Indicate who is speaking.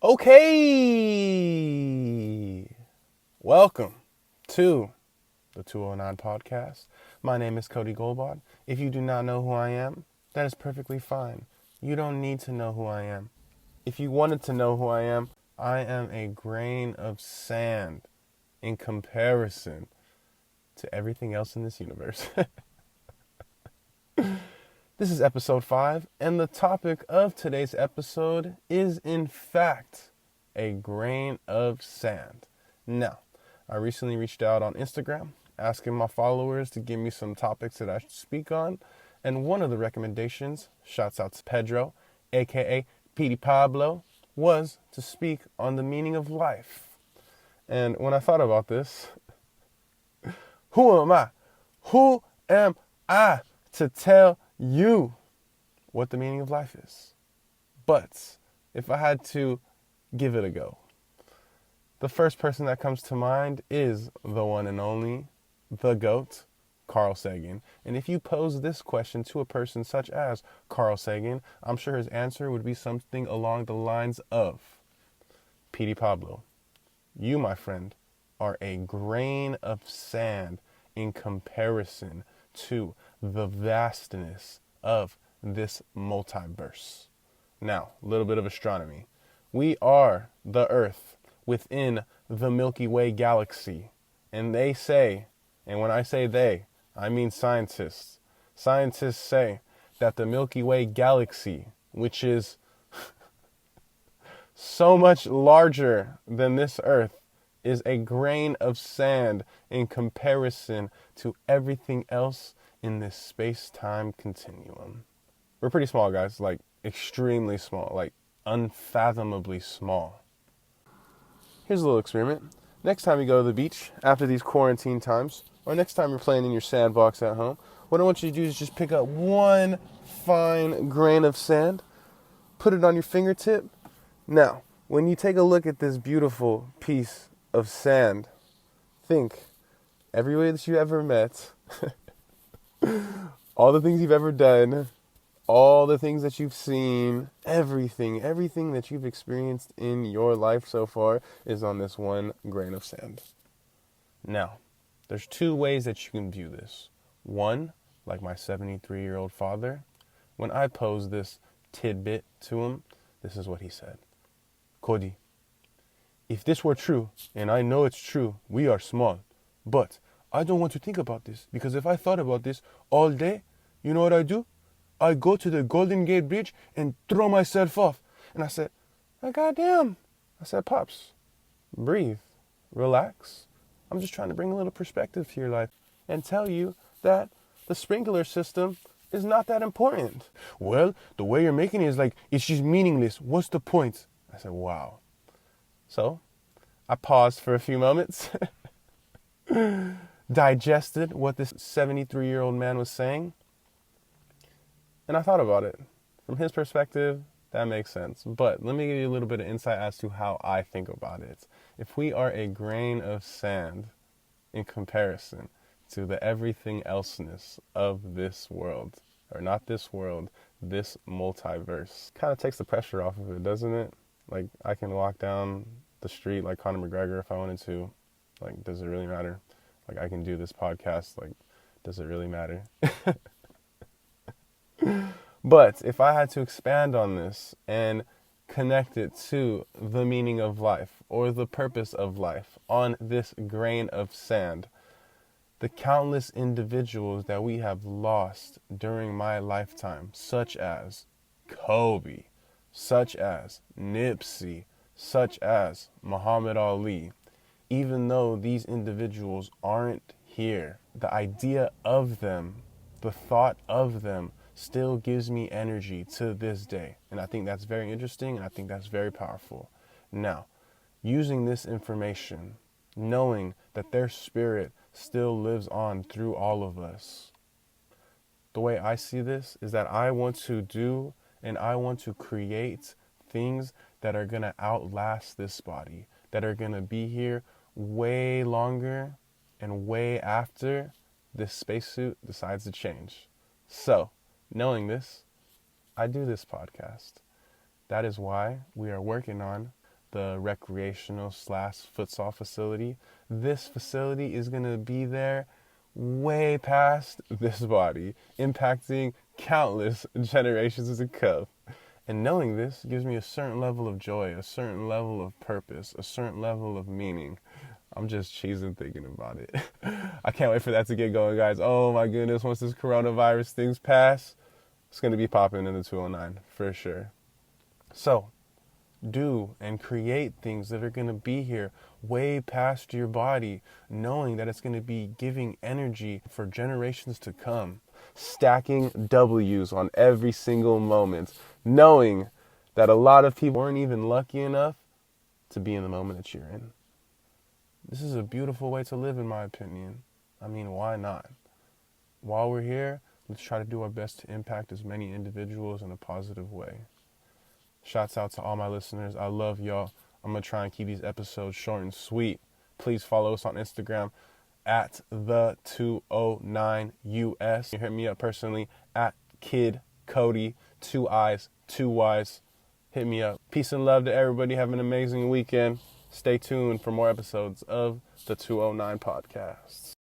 Speaker 1: Okay, welcome to the 209 podcast. My name is Cody Goldbot. If you do not know who I am, that is perfectly fine. You don't need to know who I am. If you wanted to know who I am a grain of sand in comparison to everything else in this universe. This is episode 5, and the topic of today's episode is, in fact, a grain of sand. Now, I recently reached out on Instagram asking my followers to give me some topics that I should speak on, and one of the recommendations, shouts out to Pedro, aka Petey Pablo, was to speak on the meaning of life. And when I thought about this, who am I? Who am I to tell you what the meaning of life is? But if I had to give it a go, the first person that comes to mind is the one and only, the GOAT, Carl Sagan. And if you pose this question to a person such as Carl Sagan, I'm sure his answer would be something along the lines of, Petey Pablo, you, my friend, are a grain of sand in comparison to the vastness of this multiverse. Now, a little bit of astronomy. We are the Earth within the Milky Way galaxy. And they say, and when I say they, I mean scientists. Scientists say that the Milky Way galaxy, which is so much larger than this Earth, is a grain of sand in comparison to everything else in this space-time continuum. We're pretty small, guys, like extremely small, like unfathomably small. Here's a little experiment. Next time you go to the beach after these quarantine times, or next time you're playing in your sandbox at home, what I want you to do is just pick up one fine grain of sand, put it on your fingertip. Now, when you take a look at this beautiful piece of sand, think everybody that you ever met, all the things you've ever done, all the things that you've seen, everything that you've experienced in your life so far is on this one grain of sand. Now, there's two ways that you can view this. One, like my 73-year-old father, when I posed this tidbit to him, this is what he said. Cody, if this were true, and I know it's true, we are small, but I don't want to think about this, because if I thought about this all day, you know what I do? I go to the Golden Gate Bridge and throw myself off. And I said, oh, goddamn. I said, Pops, breathe, relax. I'm just trying to bring a little perspective to your life and tell you that the sprinkler system is not that important. Well, the way you're making it is like, it's just meaningless. What's the point? I said, wow. So I paused for a few moments, digested what this 73-year-old man was saying, and I thought about it. From his perspective, that makes sense. But let me give you a little bit of insight as to how I think about it. If we are a grain of sand in comparison to the everything elseness of this world, or not this world, this multiverse, kind of takes the pressure off of it, doesn't it? Like, I can walk down the street like Conor McGregor if I wanted to. Like, does it really matter? Like, I can do this podcast. Like, does it really matter? But if I had to expand on this and connect it to the meaning of life or the purpose of life on this grain of sand, the countless individuals that we have lost during my lifetime, such as Kobe, such as Nipsey, such as Muhammad Ali, even though these individuals aren't here, the idea of them, the thought of them, still gives me energy to this day. And I think that's very interesting, and I think that's very powerful. Now, using this information, knowing that their spirit still lives on through all of us, the way I see this is that I want to do and I want to create things that are going to outlast this body, that are going to be here way longer and way after this spacesuit decides to change. So, knowing this, I do this podcast. That is why we are working on the recreational / futsal facility. This facility is going to be there way past this body, impacting countless generations to come. And knowing this gives me a certain level of joy, a certain level of purpose, a certain level of meaning. I'm just cheesing thinking about it. I can't wait for that to get going, guys. Oh my goodness, once this coronavirus things pass, it's going to be popping in the 209 for sure. So, do and create things that are going to be here way past your body, knowing that it's going to be giving energy for generations to come. Stacking W's on every single moment, knowing that a lot of people weren't even lucky enough to be in the moment that you're in. This is a beautiful way to live, in my opinion. I mean, why not? While we're here, let's try to do our best to impact as many individuals in a positive way. Shouts out to all my listeners. I love y'all. I'm going to try and keep these episodes short and sweet. Please follow us on Instagram at the209US. You hit me up personally at Kid Cody, 2 I's, 2 Y's. Hit me up. Peace and love to everybody. Have an amazing weekend. Stay tuned for more episodes of the 209 Podcasts.